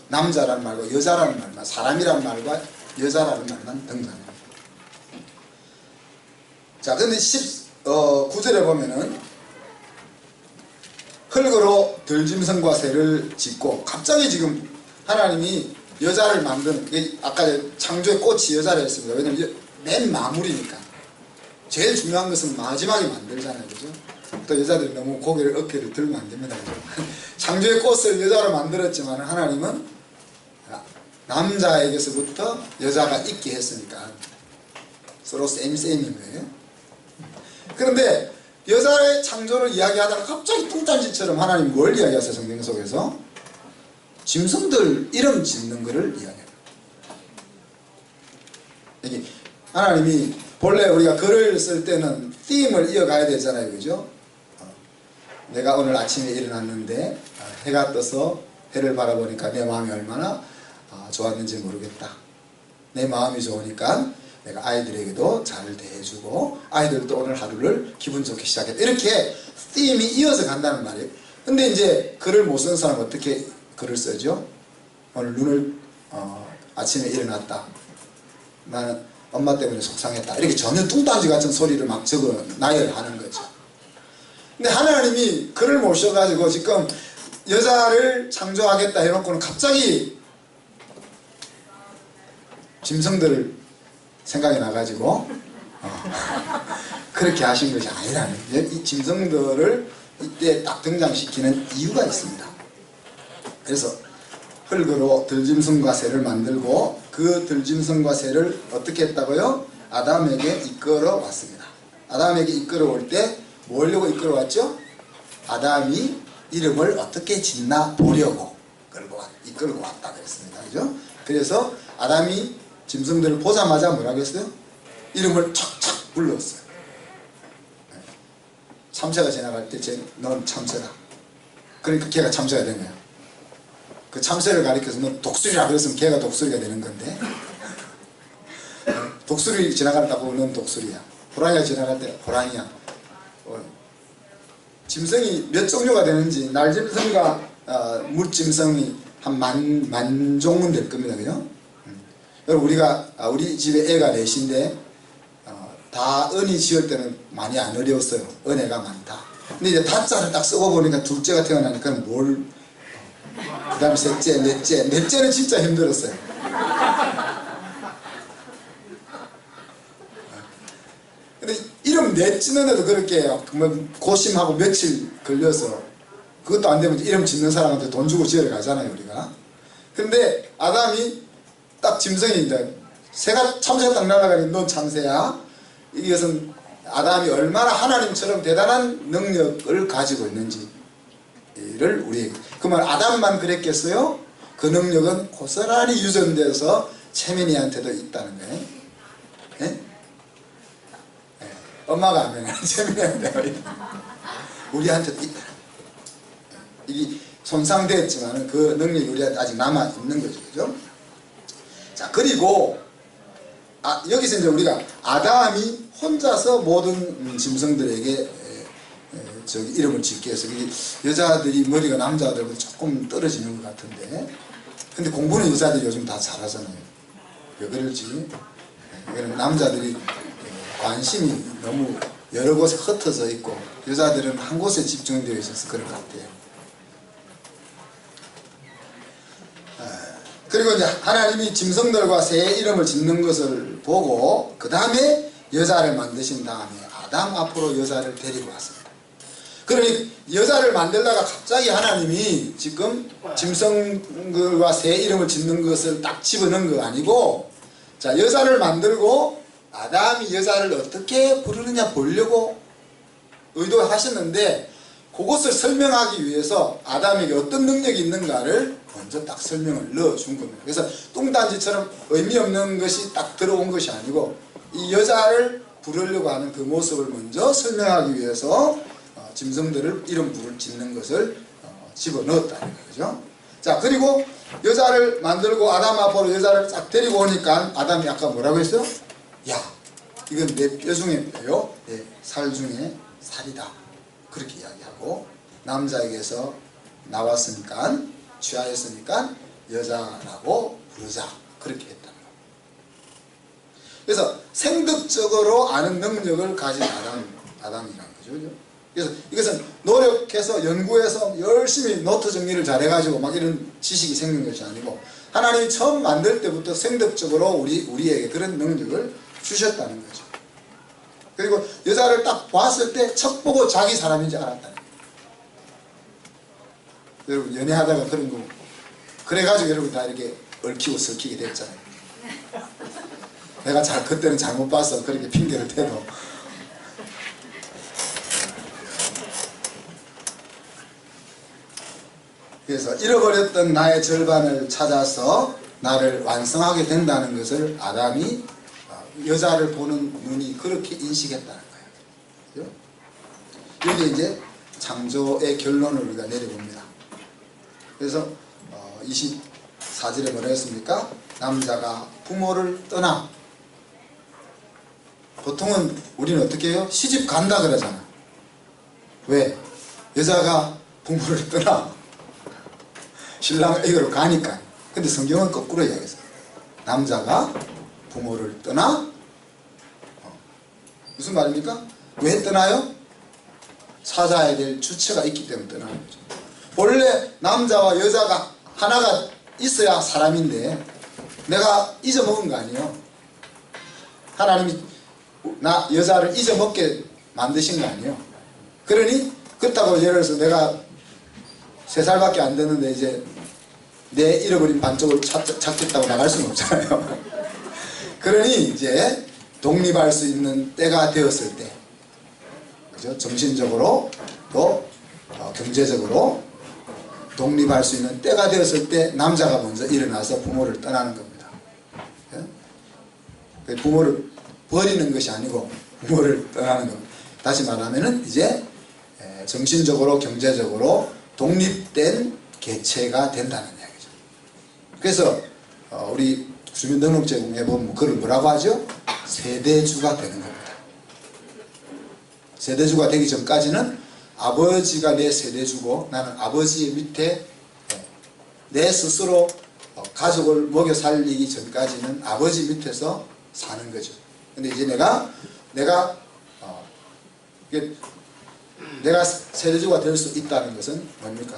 남자란 말과 여자라는 말만, 사람이란 말과 여자라는 말만 등장합니다. 자, 근데 9절에 보면은 흙으로 들짐승과 새를 짓고, 갑자기 지금 하나님이 여자를 만드는, 아까 창조의 꽃이 여자라 했습니다. 왜냐면 맨 마무리니까. 제일 중요한 것은 마지막에 만들잖아요. 그죠? 또 여자들이 너무 고개를 어깨를 들면 안 됩니다. 그죠? 창조의 꽃을 여자로 만들었지만 하나님은 남자에게서부터 여자가 있게 했으니까 서로 쌤인 거예요. 그런데 여자의 창조를 이야기하다가 갑자기 뚱딴지처럼 하나님 뭘 이야기하세요? 성경 속에서 짐승들 이름 짓는 것을 이야기해요. 여기 하나님이 본래 우리가 글을 쓸 때는 팀을 이어가야 되잖아요. 그죠? 내가 오늘 아침에 일어났는데 해가 떠서 해를 바라보니까 내 마음이 얼마나 좋았는지 모르겠다. 내 마음이 좋으니까 내가 아이들에게도 잘 대해주고 아이들도 오늘 하루를 기분 좋게 시작했다. 이렇게 팀이 이어서 간다는 말이에요. 근데 이제 글을 못 쓰는 사람은 어떻게 글을 쓰죠? 오늘 눈을 아침에 일어났다. 나는 엄마 때문에 속상했다. 이렇게 전혀 뚱딴지 같은 소리를 막 적어 나열하는 거죠. 근데 하나님이 그를 모셔가지고 지금 여자를 창조하겠다 해놓고는 갑자기 짐승들을 생각이 나가지고 그렇게 하신 것이 아니라는, 이 짐승들을 이때 딱 등장시키는 이유가 있습니다. 그래서 흙으로 들짐승과 새를 만들고 그 들짐승과 새를 어떻게 했다고요? 아담에게 이끌어 왔습니다. 아담에게 이끌어 올 때 뭐 하려고 이끌어 왔죠? 아담이 이름을 어떻게 짓나 보려고 이끌고 왔다 그랬습니다. 그죠? 그래서 아담이 짐승들을 보자마자 뭐라고 했어요? 이름을 척척 불렀어요. 참새가 지나갈 때 넌 참새다. 그러니까 걔가 참새가 된 거야. 그 참새를 가리켜서 넌 독수리라 그랬으면 걔가 독수리가 되는 건데, 독수리 지나갔다고 넌 독수리야. 호랑이가 지나갈 때 호랑이야. 짐승이 몇 종류가 되는지, 날짐승과 물짐승이 한 만 종은 될 겁니다. 그죠? 여러분, 우리 집에 애가 넷인데 다 은이 지을 때는 많이 안 어려웠어요. 은혜가 많다. 근데 이제 다자를 딱 쓰고 보니까 둘째가 태어나니까 그 다음에 셋째, 넷째는 진짜 힘들었어요. 근데 이름 넷 짓는데도 그렇게 고심하고 며칠 걸려서, 그것도 안 되면 이름 짓는 사람한테 돈 주고 지으러 가잖아요, 우리가. 근데 아담이 딱 짐승이 이제 참새가 딱 날아가니 넌 참새야. 이것은 아담이 얼마나 하나님처럼 대단한 능력을 가지고 있는지를 우리, 그러면 아담만 그랬겠어요? 그 능력은 고스란히 유전돼서 채민이한테도 있다는 거예요. 네? 네. 엄마가 하면 채민이한테 우리한테도 있다. 이게 손상되었지만 그 능력이 우리한테 아직 남아 있는 거죠. 그죠? 자, 그리고 여기서 이제 우리가 아담이 혼자서 모든 짐승들에게 저기 이름을 짓게 해서 여자들이 머리가 남자들보다 조금 떨어지는 것 같은데, 근데 공부는 여자들이 요즘 다 잘하잖아요. 왜 그럴지. 남자들이 관심이 너무 여러 곳에 흩어져 있고 여자들은 한 곳에 집중되어 있어서 그럴 것 같아요. 그리고 이제 하나님이 짐승들과 새의 이름을 짓는 것을 보고 그 다음에 여자를 만드신 다음에 아담 앞으로 여자를 데리고 왔습니다. 그러니 여자를 만들다가 갑자기 하나님이 지금 짐승들과 새의 이름을 짓는 것을 딱 집어넣은 거 아니고, 자, 여자를 만들고 아담이 여자를 어떻게 부르느냐 보려고 의도하셨는데, 그것을 설명하기 위해서 아담에게 어떤 능력이 있는가를 먼저 딱 설명을 넣어준 겁니다. 그래서 뚱딴지처럼 의미 없는 것이 딱 들어온 것이 아니고 이 여자를 부르려고 하는 그 모습을 먼저 설명하기 위해서 짐승들을 이름 짓는 것을 집어넣었다는 거죠. 자, 그리고 여자를 만들고 아담 앞으로 여자를 딱 데리고 오니까 아담이 아까 뭐라고 했어요? 야, 이건 내 뼈 중에 뼈요, 내 살 중에 살이다. 그렇게 이야기하고, 남자에게서 나왔으니까, 취하였으니까 여자라고 부르자. 그렇게 했다는 거예요. 그래서 생득적으로 아는 능력을 가진 아담이라는 거죠. 그래서 이것은 노력해서 연구해서 열심히 노트 정리를 잘해가지고 막 이런 지식이 생긴 것이 아니고, 하나님이 처음 만들 때부터 생득적으로 우리에게 그런 능력을 주셨다는 거죠. 그리고 여자를 딱 봤을 때 척 보고 자기 사람인지 알았다는 거예요. 여러분 연애하다가 그런 거 그래가지고 여러분 다 이렇게 얽히고 설키게 됐잖아요. 내가 그때는 잘못 봐서 그렇게 핑계를 대도. 그래서 잃어버렸던 나의 절반을 찾아서 나를 완성하게 된다는 것을 아담이 여자를 보는 눈이 그렇게 인식했다는 거예요. 여기 이제 창조의 결론을 우리가 내려봅니다. 그래서 24절에 뭐라 했습니까? 남자가 부모를 떠나. 보통은 우리는 어떻게 해요? 시집 간다 그러잖아. 왜? 여자가 부모를 떠나. 신랑에게로 가니까. 근데 성경은 거꾸로 이야기했어요. 남자가 부모를 떠나. 무슨 말입니까? 왜 떠나요? 찾아야 될 주체가 있기 때문에 떠나는 거죠. 원래 남자와 여자가 하나가 있어야 사람인데 내가 잊어먹은 거 아니에요. 하나님이 여자를 잊어먹게 만드신 거 아니에요. 그러니 그렇다고 예를 들어서 내가 3살밖에 안 됐는데 이제 내 잃어버린 반쪽을 찾겠다고 나갈 수는 없잖아요. 그러니 이제 독립할 수 있는 때가 되었을 때, 그죠? 정신적으로 또 경제적으로 독립할 수 있는 때가 되었을 때 남자가 먼저 일어나서 부모를 떠나는 겁니다. 부모를 버리는 것이 아니고 부모를 떠나는 겁니다. 다시 말하면은 이제 정신적으로 경제적으로 독립된 개체가 된다는 이야기죠. 그래서 우리 주민등록증에 보면 그걸 뭐라고 하죠? 세대주가 되는 겁니다. 세대주가 되기 전까지는 아버지가 내 세대주고 나는 아버지 밑에 내 스스로 가족을 먹여 살리기 전까지는 아버지 밑에서 사는 거죠. 근데 이제 내가 세대주가 될 수 있다는 것은 뭡니까?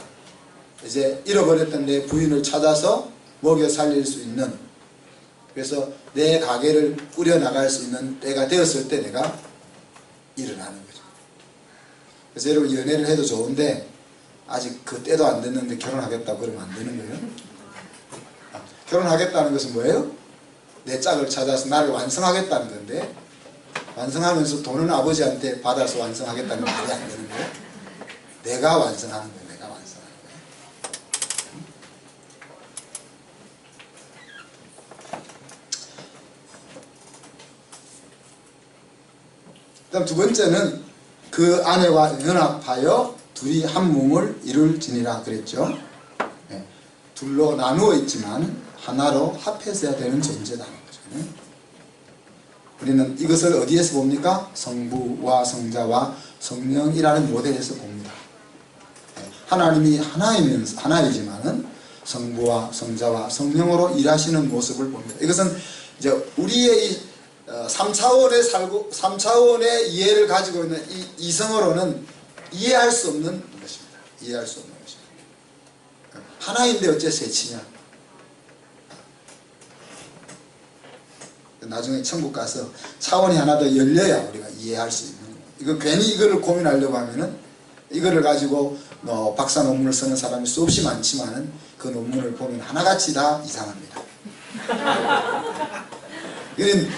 이제 잃어버렸던 내 부인을 찾아서 먹여 살릴 수 있는, 그래서 내 가게를 꾸려나갈 수 있는 때가 되었을 때 내가 일어나는 거죠. 그래서 여러분 연애를 해도 좋은데 아직 그 때도 안 됐는데 결혼하겠다고 그러면 안 되는 거예요. 결혼하겠다는 것은 뭐예요? 내 짝을 찾아서 나를 완성하겠다는 건데, 완성하면서 돈은 아버지한테 받아서 완성하겠다는 말이 안 되는 거예요. 내가 완성하는 거예요. 내가 완성하는 거예요. 그 다음 두 번째는 그 아내와 연합하여 둘이 한 몸을 이룰지니라 그랬죠. 네. 둘로 나누어 있지만 하나로 합해서야 되는 존재라는 거죠. 우리는 이것을 어디에서 봅니까? 성부와 성자와 성령이라는 모델에서 봅니다. 하나님이 하나이지만은 성부와 성자와 성령으로 일하시는 모습을 봅니다. 이것은 이제 우리의 이 3차원의 이해를 가지고 있는 이 이성으로는 이해할 수 없는 것입니다. 이해할 수 없는 것입니다. 하나인데 어째 셋이냐? 나중에 천국 가서 차원이 하나 더 열려야 우리가 이해할 수 있는 거예요. 이거 괜히 이거를 고민하려고 하면은 이거를 가지고 박사 논문을 쓰는 사람이 수없이 많지만은 그 논문을 보면 하나같이 다 이상합니다. 이건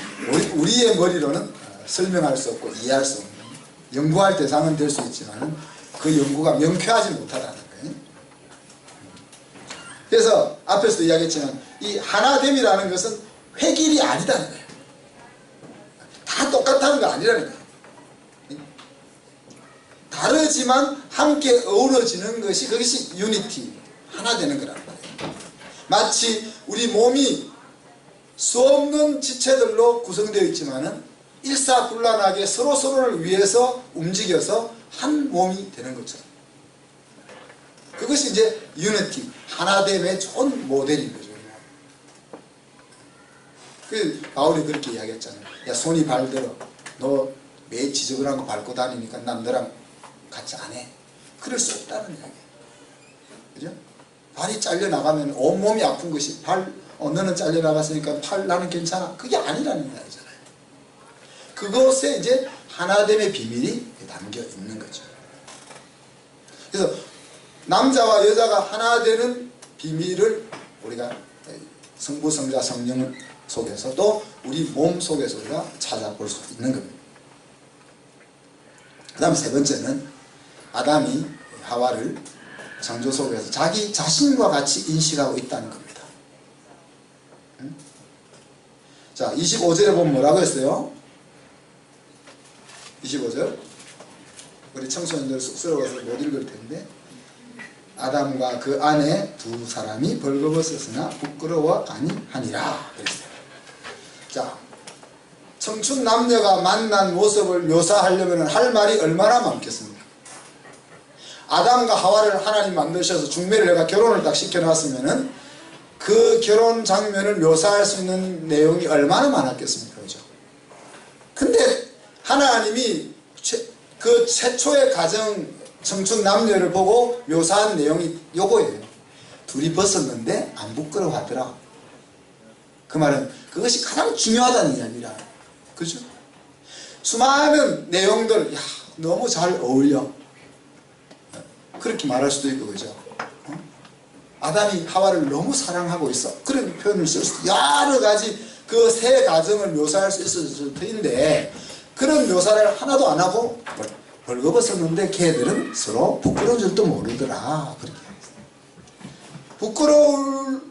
우리의 머리로는 설명할 수 없고 이해할 수 없는, 연구할 대상은 될 수 있지만은 그 연구가 명쾌하지 못하다는 거예요. 그래서 앞에서도 이야기했지만 이 하나됨이라는 것은 획일이 아니다는 거예요. 다 똑같다는 거 아니라는 거예요. 다르지만 함께 어우러지는 것이, 그것이 유니티, 하나 되는 거라는 거예요. 마치 우리 몸이 수 없는 지체들로 구성되어 있지만은 일사불란하게 서로를 위해서 움직여서 한 몸이 되는 것처럼, 그것이 이제 유니티, 하나됨의 좋은 모델인 거죠. 그 바울이 그렇게 이야기했잖아요. 야, 손이 발들어. 너 매 지저분한 거 밟고 다니니까 난 너랑 같이 안 해. 그럴 수 없다는 이야기예요. 그죠? 발이 잘려나가면 온몸이 아픈 것이, 너는 잘려나갔으니까 나는 괜찮아. 그게 아니라는 이야기잖아요. 그것에 이제 하나됨의 비밀이 담겨 있는 거죠. 그래서 남자와 여자가 하나 되는 비밀을 우리가 성부, 성자, 성령 속에서도 우리 몸 속에서 우리가 찾아볼 수 있는 겁니다. 그 다음 세 번째는 아담이 하와를 창조 속에서 자기 자신과 같이 인식하고 있다는 겁니다. 자, 25절에 보면 뭐라고 했어요? 25절. 우리 청소년들 쑥스러워서 못 읽을 텐데, 아담과 그 아내 두 사람이 벌거벗었으나 부끄러워 아니하니라 그랬어요. 자, 청춘 남녀가 만난 모습을 묘사하려면 할 말이 얼마나 많겠습니까? 아담과 하와를 하나님 만드셔서 중매를 해가 결혼을 딱 시켜놨으면은 그 결혼 장면을 묘사할 수 있는 내용이 얼마나 많았겠습니까? 그죠? 근데 하나님이 그 최초의 가정 청춘 남녀를 보고 묘사한 내용이 요거예요. 둘이 벗었는데 안 부끄러워하더라. 그 말은 그것이 가장 중요하다는 이야기라. 그죠? 수많은 내용들, 야, 너무 잘 어울려. 그렇게 말할 수도 있고, 그죠? 아담이 하와를 너무 사랑하고 있어. 그런 표현을 쓸 수도, 여러 가지 그 세 가정을 묘사할 수 있을 텐데, 그런 묘사를 하나도 안 하고 벌거벗었는데 걔들은 서로 부끄러운 줄도 모르더라. 그렇게 부끄러움을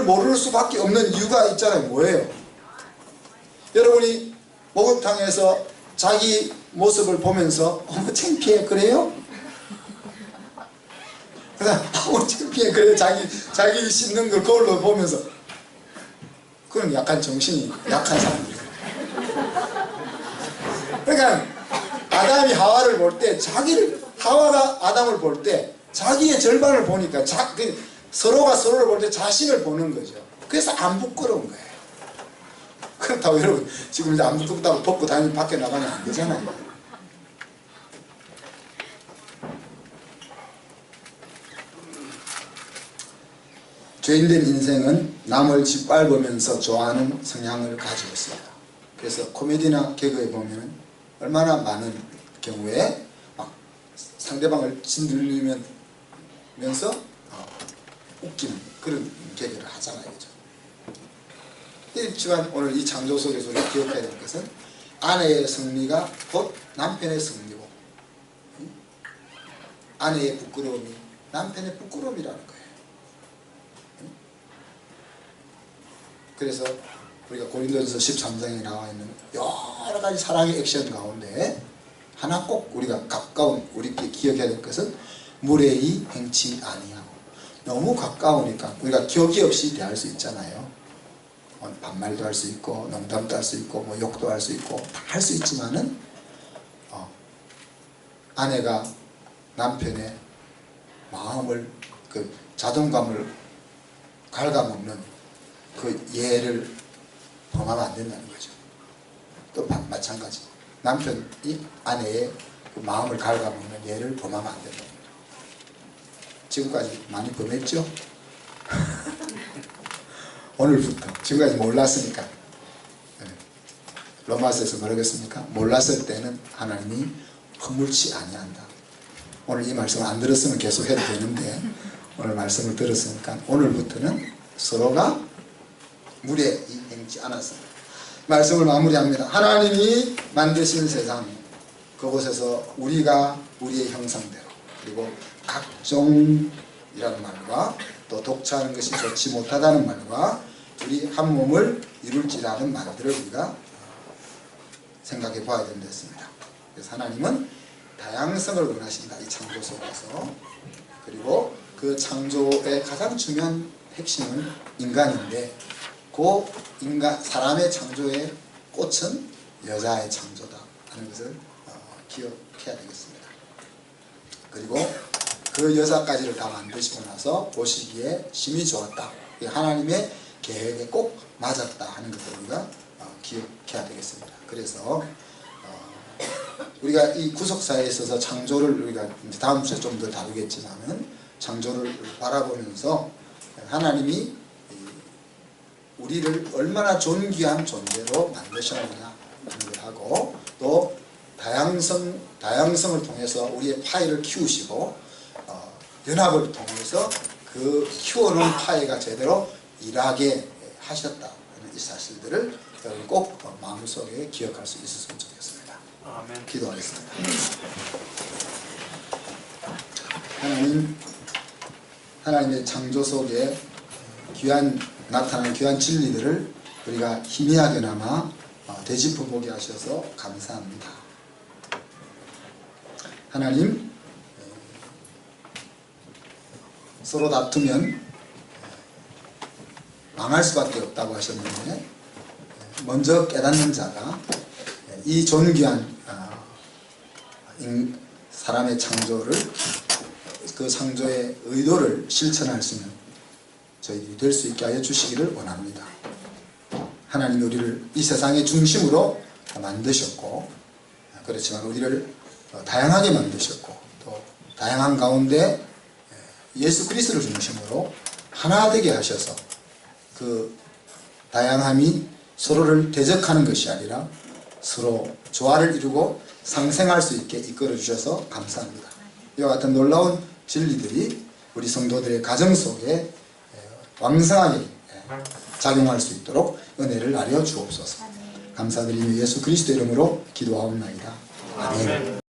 모를 수밖에 없는 이유가 있잖아요. 뭐예요? 여러분이 목욕탕에서 자기 모습을 보면서 어머 창피해 그래요? 그냥 어머 창피해 그래 자기 씻는 걸 거울로 보면서, 그건 약간 정신이 약한 사람들이에요. 그러니까 아담이 하와를 볼 때 하와가 아담을 볼 때 자기의 절반을 보니까 서로가 서로를 볼 때 자신을 보는 거죠. 그래서 안 부끄러운 거예요. 그렇다고 여러분 지금 이제 안 부끄럽다고 벗고 다니면 밖에 나가면 안 되잖아요. 죄인된 인생은 남을 짓밟으면서 좋아하는 성향을 가지고 있습니다. 그래서 코미디나 개그에 보면 얼마나 많은 경우에 막 상대방을 짓눌리면서 웃기는 그런 개그를 하잖아요. 그죠? 그렇지만 오늘 이 창조 속에서 우리가 기억해야 될 것은 아내의 승리가 곧 남편의 승리고, 아내의 부끄러움이 남편의 부끄러움이라는 거예요. 그래서 우리가 고린도전서 13장에 나와 있는 여러 가지 사랑의 액션 가운데 하나 꼭 우리가 가까운 우리께 기억해야 될 것은 무례히 행치 아니하고. 너무 가까우니까 우리가 격이 없이 대할 수 있잖아요. 반말도 할 수 있고 농담도 할 수 있고 뭐 욕도 할 수 있고 다 할 수 있지만은 아내가 남편의 마음을 그 자존감을 갉아먹는 그 예를 범하면 안 된다는 거죠. 또 마찬가지 남편이 아내의 그 마음을 갉아먹는 예를 범하면 안 된다. 지금까지 많이 범했죠? 오늘부터. 지금까지 몰랐으니까. 로마서에서 뭐라고 했습니까? 몰랐을 때는 하나님이 허물치 아니한다. 오늘 이 말씀을 안 들었으면 계속 해도 되는데 오늘 말씀을 들었으니까 오늘부터는 서로가 무례히 행치 않았습니다. 말씀을 마무리합니다. 하나님이 만드신 세상, 그곳에서 우리가 우리의 형상대로, 그리고 각종이라는 말과 또 독차하는 것이 좋지 못하다는 말과 둘이 한 몸을 이룰지라는 말들을 우리가 생각해 봐야 된다 했습니다. 그래서 하나님은 다양성을 원하신다, 이 창조 속에서. 그리고 그 창조의 가장 중요한 핵심은 인간인데, 그 인간, 사람의 창조의 꽃은 여자의 창조다 하는 것을 기억해야 되겠습니다. 그리고 그 여자까지를 다 만드시고 나서 보시기에 심히 좋았다, 하나님의 계획에 꼭 맞았다 하는 것을 우리가 기억해야 되겠습니다. 그래서 우리가 이 구속사에 있어서 창조를 우리가 다음 주에 좀 더 다루겠지만은 창조를 바라보면서 하나님이 우리를 얼마나 존귀한 존재로 만드셨느냐 하는 걸 하고, 또 다양성을 통해서 우리의 파이를 키우시고 연합을 통해서 그 키워놓은 파이가 제대로 일하게 하셨다 하는 이 사실들을 여러분 꼭 마음속에 기억할 수 있었으면 좋겠습니다. 아멘. 기도하겠습니다. 하나님의 창조 속에 나타난 귀한 진리들을 우리가 희미하게나마 되짚어 보게 하셔서 감사합니다. 하나님, 서로 다투면 망할 수밖에 없다고 하셨는데, 먼저 깨닫는 자가 이 존귀한 사람의 창조를, 그 창조의 의도를 실천할 수 있는 저희들이 될 수 있게 하여 주시기를 원합니다. 하나님이 우리를 이 세상의 중심으로 만드셨고, 그렇지만 우리를 다양하게 만드셨고, 또 다양한 가운데 예수 그리스도를 중심으로 하나 되게 하셔서 그 다양함이 서로를 대적하는 것이 아니라 서로 조화를 이루고 상생할 수 있게 이끌어 주셔서 감사합니다. 이와 같은 놀라운 진리들이 우리 성도들의 가정 속에 왕성하게 작용할 수 있도록 은혜를 나려 주옵소서. 감사드리며 예수 그리스도 이름으로 기도하옵나이다. 아멘.